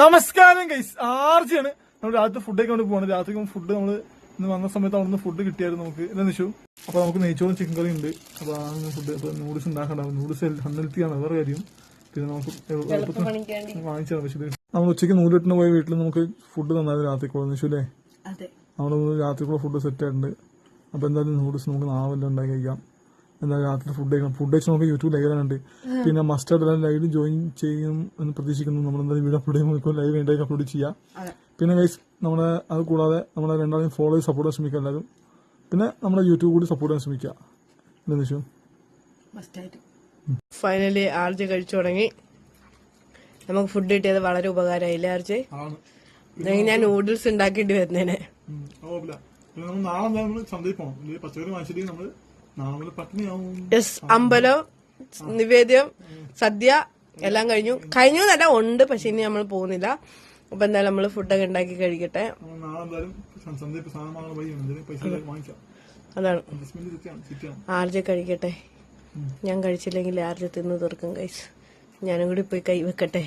നമസ്കാരം ഗൈസ്, ആർജിയാണ്. നമ്മൾ രാത്രി ഫുഡൊക്കെ കൊണ്ട് പോകണം. രാത്രി ഫുഡ് നമ്മൾ ഇന്ന് വന്ന സമയത്ത് അവിടെ നിന്ന് ഫുഡ് കിട്ടിയായിരുന്നു നമുക്ക്. എന്താ നിഷു? അപ്പൊ നമുക്ക് നെയ്ച്ചോറും ചിക്കൻ കറി ഉണ്ട്. അപ്പൊ ആ ഫുഡ് അപ്പൊ നൂഡിൽസ് ഉണ്ടാക്കണ്ടാവും. നൂഡിൽസ് അൺഹെൽത്തി ആണ്, വേറെ കാര്യം. പിന്നെ നമുക്ക് വാങ്ങിച്ചാണ്. പക്ഷേ നമ്മൾ ഉച്ചയ്ക്ക് നൂലിട്ടിന് പോയ വീട്ടിൽ നമുക്ക് ഫുഡ് തന്നാലും രാത്രിക്കുള്ള നിഷു അല്ലേ? നമ്മൾ രാത്രിക്കുള്ള ഫുഡ് സെറ്റ് ആയിട്ടുണ്ട്. അപ്പൊ എന്തായാലും നൂഡിൽസ് നമുക്ക് നാവെല്ലാം ഉണ്ടാക്കി കഴിക്കാം. എന്തായാലും രാത്രി ഫുഡ് കഴിക്കണം. ഫുഡ് കഴിച്ച് നമുക്ക് യൂട്യൂബ് ലൈവിലുണ്ട്. പിന്നെ മസ്റ്റാർഡ് എല്ലാം ലൈവിൽ ജോയിൻ ചെയ്യും എന്ന് പ്രതീക്ഷിക്കുന്നു. നമ്മളെന്തായാലും വീഡിയോ അപ്ലോഡ് ചെയ്യുമ്പോൾ ലൈവ് വേണ്ടി അപ്ലോഡ് ചെയ്യാം. പിന്നെ ഗൈസ് നമ്മുടെ അത് കൂടാതെ നമ്മളെ രണ്ടാളും ഫോളോ ചെയ്ത് സപ്പോർട്ട് ചെയ്യാൻ ശ്രമിക്കുക എല്ലാവരും. പിന്നെ നമ്മുടെ യൂട്യൂബ് കൂടി സപ്പോർട്ട് ചെയ്യാൻ ശ്രമിക്കുക. എന്താ വിഷു? ഫൈനലി ആർജെ കഴിച്ചു തുടങ്ങി. നമുക്ക് ഫുഡ് കിട്ടിയത് വളരെ ഉപകാരമായില്ലേ ആർജെ? ഞാൻ നൂഡിൽസ് ഉണ്ടാക്കേണ്ടി വരുന്നേനെ. അമ്പലം, നിവേദ്യം, സദ്യ എല്ലാം കഴിഞ്ഞു എന്നല്ല ഉണ്ട്. പക്ഷെ ഇനി നമ്മൾ പോകുന്നില്ല. അപ്പൊ എന്തായാലും നമ്മള് ഫുഡൊക്കെ ഉണ്ടാക്കി കഴിക്കട്ടെ. അതാണ് ആർജെ കഴിക്കട്ടെ. ഞാൻ കഴിച്ചില്ലെങ്കിൽ ആർജെ തിന്നു തീർക്കും ഗൈസ്. ഞാനും കൂടി പോയി കൈ വെക്കട്ടെ.